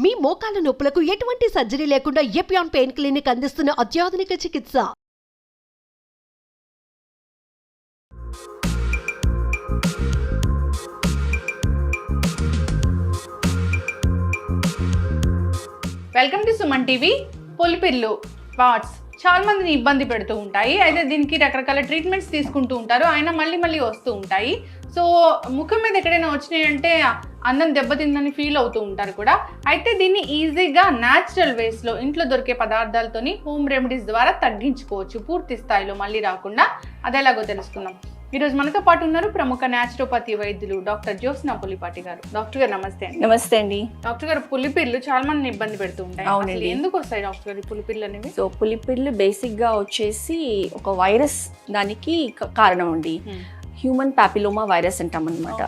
మీ మోకాల నొప్పులకు ఎటువంటి సర్జరీ లేకుండా ఎపియాన్ పెయిన్ క్లినిక్ అందిస్తున్న అత్యాధునిక చికిత్స. Welcome to Suman TV. పులిపిర్లు స్పాట్స్ చాలా మందిని ఇబ్బంది పెడుతూ ఉంటాయి. అయితే దీనికి రకరకాల ట్రీట్మెంట్స్ తీసుకుంటూ ఉంటారు, అయినా మళ్ళీ వస్తూ ఉంటాయి. సో ముఖం మీద ఎక్కడైనా వచ్చినాయంటే అందం దెబ్బతిందని ఫీల్ అవుతూ ఉంటారు కూడా. అయితే దీన్ని ఈజీగా న్యాచురల్ వేస్లో ఇంట్లో దొరికే పదార్థాలతోని హోమ్ రెమెడీస్ ద్వారా తగ్గించుకోవచ్చు, పూర్తి స్థాయిలో మళ్ళీ రాకుండా. అది ఎలాగో తెలుసుకుందాం. ఈరోజు మనతో పాటు ఉన్నారు ప్రముఖ న్యాచురోపతి వైద్యులు డాక్టర్ జ్యోత్స్న పులిపాటి గారు. డాక్టర్ గారు నమస్తే అండి. నమస్తే అండి. డాక్టర్ గారు, పులిపిర్లు చాలా మందిని ఇబ్బంది పెడుతూ ఉంటాయి. అవునండి. ఎందుకు వస్తాయి డాక్టర్ గారు పులిపిర్లు అనేవి? సో పులిపిర్లు బేసిక్ గా వచ్చేసి ఒక వైరస్ దానికి కారణం అండి. హ్యూమన్ పాపిలోమా వైరస్ అంటాం అనమాట.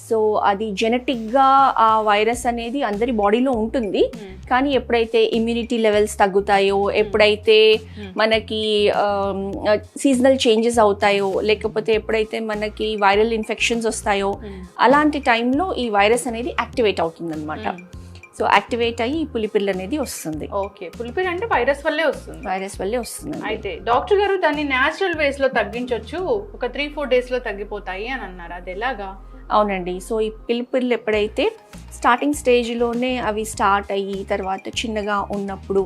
సో అది జెనెటిక్ గా ఆ వైరస్ అనేది అందరి బాడీలో ఉంటుంది. కానీ ఎప్పుడైతే ఇమ్యూనిటీ లెవెల్స్ తగ్గుతాయో, ఎప్పుడైతే మనకి సీజనల్ చేంజెస్ అవుతాయో, లేకపోతే ఎప్పుడైతే మనకి వైరల్ ఇన్ఫెక్షన్స్ వస్తాయో, అలాంటి టైంలో ఈ వైరస్ అనేది యాక్టివేట్ అవుతుంది అనమాట. సో యాక్టివేట్ అయ్యి పులిపిర్లు అనేది వస్తుంది. ఓకే, పులిపిర్ అంటే వైరస్ వల్లే వస్తుంది. వైరస్ వల్లే వస్తుంది. అయితే డాక్టర్ గారు దాన్ని న్యాచురల్ వేస్ లో తగ్గించవచ్చు, ఒక 3-4 days లో తగ్గిపోతాయి అని అన్నారు. అది ఎలాగా? అవునండి. సో ఈ పులిపిర్లు ఎప్పుడైతే స్టార్టింగ్ స్టేజ్లోనే అవి స్టార్ట్ అయ్యి తర్వాత చిన్నగా ఉన్నప్పుడు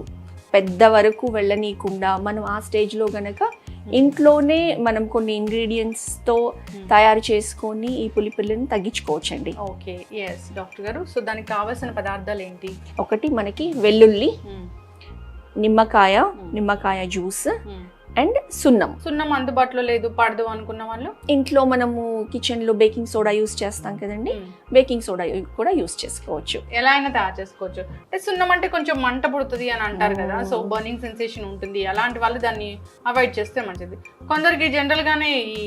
పెద్ద వరకు వెళ్ళనీయకుండా మనం ఆ స్టేజ్లో గనక ఇంట్లోనే మనం కొన్ని ఇంగ్రీడియంట్స్తో తయారు చేసుకొని ఈ పులిపిర్లను తగ్గించుకోవచ్చండి. ఓకే, ఎస్ డాక్టర్ గారు. సో దానికి కావాల్సిన పదార్థాలు ఏంటి? ఒకటి మనకి వెల్లుల్లి, నిమ్మకాయ జ్యూస్ అండ్ సున్నం అందుబాటులో లేదు, పడదు అనుకున్న వాళ్ళు ఇంట్లో మనము కిచెన్ లో బేకింగ్ సోడా యూస్ చేస్తాం కదండి, బేకింగ్ సోడా కూడా యూస్ చేసుకోవచ్చు. ఎలా అయినా తయారు చేసుకోవచ్చు. అంటే సున్నం అంటే కొంచెం మంట పుడుతుంది అని అంటారు కదా, సో బర్నింగ్ సెన్సేషన్ ఉంటుంది. అలాంటి వాళ్ళు దాన్ని అవాయిడ్ చేస్తే మంచిది. కొందరికి జనరల్ గానే ఈ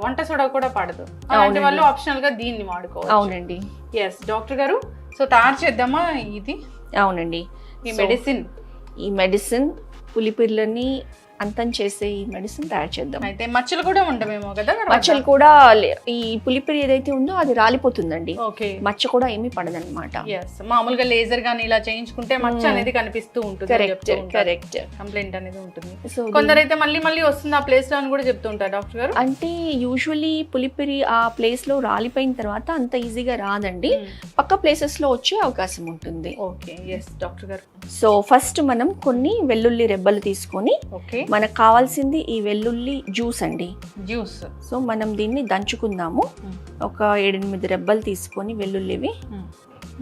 వంట సోడా కూడా పడదు, అలాంటి వాళ్ళు ఆప్షనల్ గా దీన్ని వాడుకోవచ్చు. అవునండి. ఎస్ డాక్టర్ గారు. సో తయారు చేద్దామా ఇది? అవునండి. ఈ మెడిసిన్ పులిపిర్లని అంతం చేసే ఈ మెడిసిన్ తయారు చేద్దాం. అయితే మచ్చలు కూడా ఉండమేమో కదా? మచ్చలు కూడా ఈ పులిపిరి ఏదైతే ఉందో అది రాలిపోతుందండి. ఓకే, మచ్చ కూడా ఏమీ పడదన్నమాట. మామూలుగా లేజర్ గానీ ఇలా చేయించుకుంటే మచ్చ అనేది కనిపిస్తూ ఉంటుంది. కరెక్ట్. కంప్లైంట్ అనేది ఉంటుంది. సో కొందరైతే మళ్ళీ వస్తుంది ఆ ప్లేస్ లో అని కూడా చెప్తూ ఉంటారు డాక్టర్ గారు. అంటే యూజువల్లీ పులిపిరి ఆ ప్లేస్ లో రాలిపోయిన తర్వాత అంత ఈజీగా రాదండి, పక్క ప్లేసెస్ లో వచ్చే అవకాశం ఉంటుంది. ఓకే, ఎస్ డాక్టర్ గారు. సో ఫస్ట్ మనం కొన్ని వెల్లుల్లి రెబ్బలు తీసుకొని, మనకు కావాల్సింది ఈ వెల్లుల్లి జ్యూస్ అండి. జ్యూస్. సో మనం దీన్ని దంచుకుందాము. ఒక 7-8 రెబ్బలు తీసుకొని వెల్లుల్లివి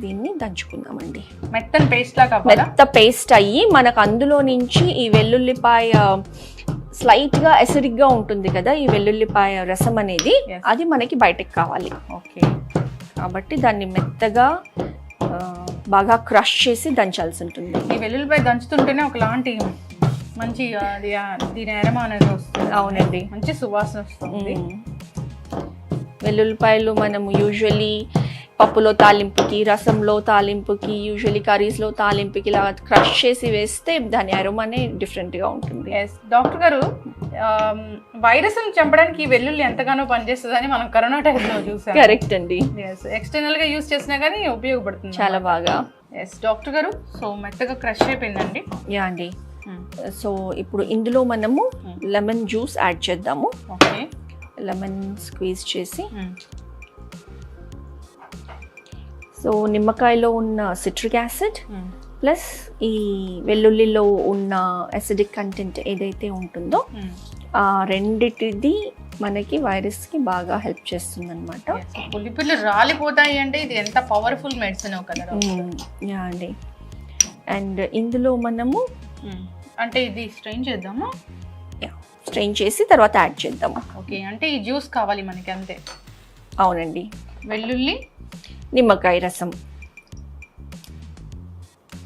దీన్ని దంచుకుందామండి. మెత్తని పేస్ట్ లాగా, మెత్త పేస్ట్ అయ్యి మనకు అందులో నుంచి ఈ వెల్లుల్లిపాయ స్లైట్ గా అసిడిక్ గా ఉంటుంది కదా, ఈ వెల్లుల్లిపాయ రసం అనేది అది మనకి బయటకు కావాలి. ఓకే, కాబట్టి దాన్ని మెత్తగా బాగా క్రష్ చేసి దంచాల్సి ఉంటుంది. ఈ వెల్లుల్లిపాయ దంచుతుంటేనే ఒకలాంటి మంచి దీని ఎరమ అనేది వస్తుంది. అవునండి, మంచి సువాసన వస్తుంది. వెల్లుల్లిపాయలు మనము యూజువల్లీ పప్పులో తాలింపుకి, రసంలో తాలింపుకి, యూజువల్లీ కర్రీస్లో తాలింపుకి ఇలా క్రష్ చేసి వేస్తే దాని అరోమానే డిఫరెంట్గా ఉంటుంది. ఎస్ డాక్టర్ గారు, వైరస్ని చంపడానికి ఈ వెల్లుల్లి ఎంతగానో పనిచేస్తుందని మనం కరోనా టైంలో చూసాం. కరెక్ట్ అండి. ఎక్స్టర్నల్ గా యూజ్ చేసినా కానీ ఉపయోగపడుతుంది చాలా బాగా. ఎస్ డాక్టర్ గారు. సో మెత్తగా క్రష్ అయిపోయిందండి. యా అండి. సో ఇప్పుడు ఇందులో మనము లెమన్ జ్యూస్ యాడ్ చేద్దాము. ఓకే, లెమన్ స్క్వీజ్ చేసి, సో నిమ్మకాయలో ఉన్న సిట్రిక్ యాసిడ్ ప్లస్ ఈ వెల్లుల్లిలో ఉన్న అసిడిక్ కంటెంట్ ఏదైతే ఉంటుందో ఆ రెండిటిది మనకి వైరస్కి బాగా హెల్ప్ చేస్తుంది అనమాట. పులిపిర్లు రాలిపోతాయి అంటే ఇది ఎంత పవర్ఫుల్ మెడిసిన్ కదా. యా అండి. అండ్ ఇందులో మనము అంటే ఇది స్ట్రెయిన్ చేద్దాము. స్ట్రెయిన్ చేసి తర్వాత యాడ్ చేద్దాము. ఓకే, అంటే ఈ జ్యూస్ కావాలి మనకి అంతే. అవునండి. వెల్లుల్లి, నిమ్మకాయ రసం.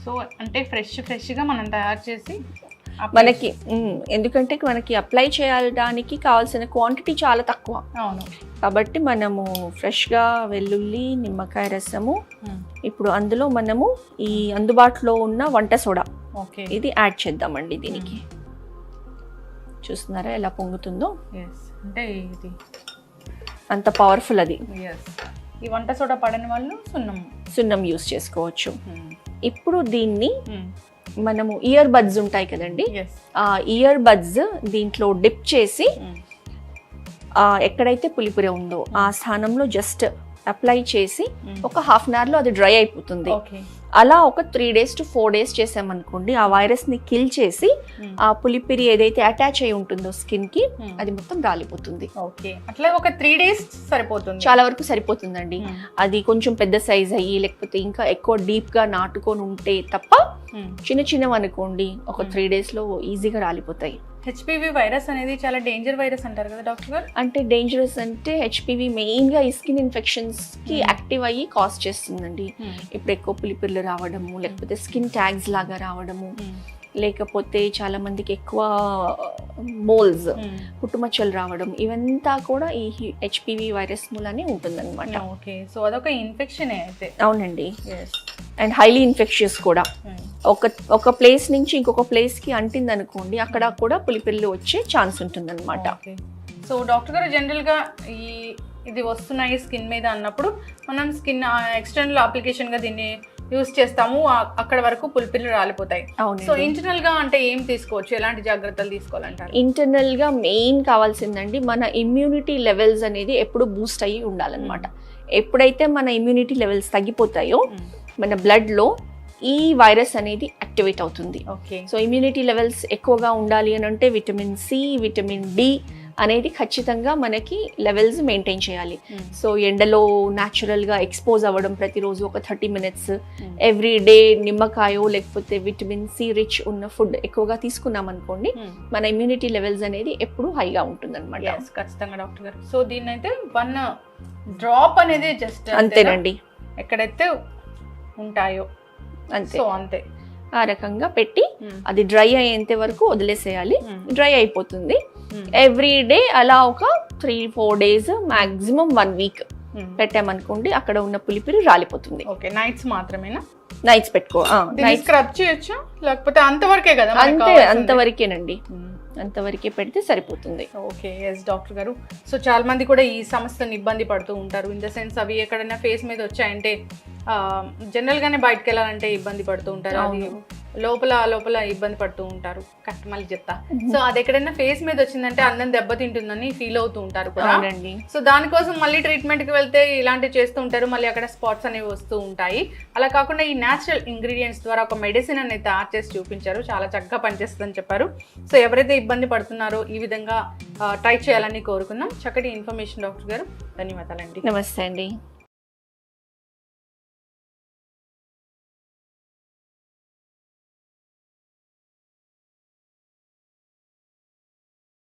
సో అంటే ఫ్రెష్గా మనం తయారు చేసి మనకి ఎందుకంటే మనకి అప్లై చేయడానికి కావాల్సిన క్వాంటిటీ చాలా తక్కువ. అవును, కాబట్టి మనము ఫ్రెష్గా వెల్లుల్లి, నిమ్మకాయ రసము, ఇప్పుడు అందులో మనము ఈ అందుబాటులో ఉన్న వంట సోడా ఇది యాడ్ చేద్దామండి. దీనికి చూస్తున్నారా ఎలా పొంగుతుందో? అంటే ఇది అంత పవర్ఫుల్ అది. ఈ వంట సోడా పడని వాళ్ళు సున్నం యూస్ చేసుకోవచ్చు. ఇప్పుడు దీన్ని మనము ఇయర్ బడ్స్ ఉంటాయి కదండి, ఆ ఇయర్ బడ్స్ దీంట్లో డిప్ చేసి ఎక్కడైతే పులిపుర ఉందో ఆ స్థానంలో జస్ట్ అప్లై చేసి ఒక హాఫ్ అన్ అవర్లో అది డ్రై అయిపోతుంది. అలా ఒక 3 days to 4 days చేసామనుకోండి, ఆ వైరస్ ని కిల్ చేసి ఆ పులిపిరి ఏదైతే అటాచ్ అయి ఉంటుందో స్కిన్ కి అది మొత్తం రాలిపోతుంది. ఓకే, అట్లా ఒక 3 days సరిపోతుంది, చాలా వరకు సరిపోతుందండి. అది కొంచెం పెద్ద సైజ్ అయ్యి లేకపోతే ఇంకా ఎక్కువ డీప్ గా నాటుకొని ఉంటే తప్ప చిన్న చిన్నవి అనుకోండి ఒక 3 days లో ఈజీగా రాలిపోతాయి. హెచ్పివి వైరస్ అనేది చాలా డేంజర్ వైరస్ అంటారు కదా డాక్టర్ గారు? అంటే డేంజరస్ అంటే హెచ్పివి మెయిన్ గా ఈ స్కిన్ ఇన్ఫెక్షన్స్ కి యాక్టివ్ అయ్యి కాజ్ చేస్తుందండి. ఇప్పుడు ఎక్కువ పులిపిర్లు రావడము, లేకపోతే స్కిన్ ట్యాగ్స్ లాగా రావడము, లేకపోతే చాలా మందికి ఎక్కువ మోల్స్ పుట్టుమచ్చలు రావడం, ఇవంతా కూడా ఈ హెచ్పివి వైరస్ మూలనే ఉంటుందన్నమాట. ఓకే, సో అదొక ఇన్ఫెక్షన్ అయితే. అవునండి, అండ్ హైలీ ఇన్ఫెక్షియస్ కూడా. ఒక ప్లేస్ నుంచి ఇంకొక ప్లేస్ కి అంటింది అనుకోండి, అక్కడ కూడా పులిపిర్లు వచ్చే ఛాన్స్ ఉంటుంది అనమాట. సో డాక్టర్ గారు జనరల్ గా ఇది వస్తున్నాయి స్కిన్ మీద అన్నప్పుడు మనం స్కిన్ ఎక్స్టర్నల్ అప్లికేషన్ గా దీన్ని యూజ్ చేస్తాము, అక్కడ వరకు పులిపిర్లు రాలిపోతాయి. సో ఇంటర్నల్ గా అంటే ఏం తీసుకోవచ్చు, ఎలాంటి జాగ్రత్తలు తీసుకోవాలంటారు? ఇంటర్నల్ గా మెయిన్ కావాల్సిందండి మన ఇమ్యూనిటీ లెవెల్స్ అనేది ఎప్పుడు బూస్ట్ అయ్యి ఉండాలన్నమాట. ఎప్పుడైతే మన ఇమ్యూనిటీ లెవెల్స్ తగ్గిపోతాయో మన బ్లడ్ లో ఈ వైరస్ అనేది యాక్టివేట్ అవుతుంది. సో ఇమ్యూనిటీ లెవెల్స్ ఎక్కువగా ఉండాలి అని అంటే విటమిన్ సి, విటమిన్ డి అనేది ఖచ్చితంగా మనకి లెవెల్స్ మెయింటైన్ చేయాలి. సో ఎండలో న్యాచురల్గా ఎక్స్పోజ్ అవ్వడం ప్రతిరోజు ఒక 30 minutes, ఎవ్రీ డే నిమ్మకాయో లేకపోతే విటమిన్ సి రిచ్ ఉన్న ఫుడ్ ఎక్కువగా తీసుకున్నాం అనుకోండి, మన ఇమ్యూనిటీ లెవెల్స్ అనేది ఎప్పుడు హైగా ఉంటుంది అనమాట. ఖచ్చితంగా డాక్టర్ గారు. సో దీన్ని అయితే 1 drop అనేది జస్ట్ అంతేనండి, ఎక్కడైతే ఉంటాయో అంతే. అంతే ఆ రకంగా పెట్టి అది డ్రై అయ్యేంత వరకు వదిలేసేయాలి. డ్రై అయిపోతుంది. ఎవ్రీ డే అలా ఒక 3-4 days, మాక్సిమం 1 week పెట్టామనుకోండి, అక్కడ ఉన్న పులిపిరి రాలిపోతుంది. ఓకే, నైట్స్ మాత్రమేనా? నైట్స్ పెట్టుకో, స్క్రబ్ చేయొచ్చా లేకపోతే అంతవరకే కదా? అంతే, అంతవరకేనండి, అంతవరకే పెడితే సరిపోతుంది. ఓకే, ఎస్ డాక్టర్ గారు. సో చాలా మంది కూడా ఈ సమస్యను ఇబ్బంది పడుతూ ఉంటారు. ఇన్ ద సెన్స్ అవి ఎక్కడైనా ఫేస్ మీద వచ్చాయంటే జనరల్ గానే బయటకు వెళ్ళాలంటే ఇబ్బంది పడుతూ ఉంటారు, అది లోపల ఇబ్బంది పడుతూ ఉంటారు. కరెక్ట్, మళ్ళీ చెప్తా. సో అది ఎక్కడైనా ఫేస్ మీద వచ్చిందంటే అందరం దెబ్బతింటుందని ఫీల్ అవుతూ ఉంటారు కూడా. సో దానికోసం మళ్ళీ ట్రీట్మెంట్ కి వెళ్తే ఇలాంటివి చేస్తూ ఉంటారు, మళ్ళీ అక్కడ స్పాట్స్ అనేవి వస్తూ ఉంటాయి. అలా కాకుండా ఈ న్యాచురల్ ఇంగ్రీడియంట్స్ ద్వారా ఒక మెడిసిన్ అనేది తయారు చేసి చూపించారు, చాలా చక్కగా పనిచేస్తుందని చెప్పారు. సో ఎవరైతే ఇబ్బంది పడుతున్నారో ఈ విధంగా ట్రై చేయాలని కోరుకుందాం. చక్కటి ఇన్ఫర్మేషన్ డాక్టర్ గారు, ధన్యవాదాలండి. నమస్తే అండి.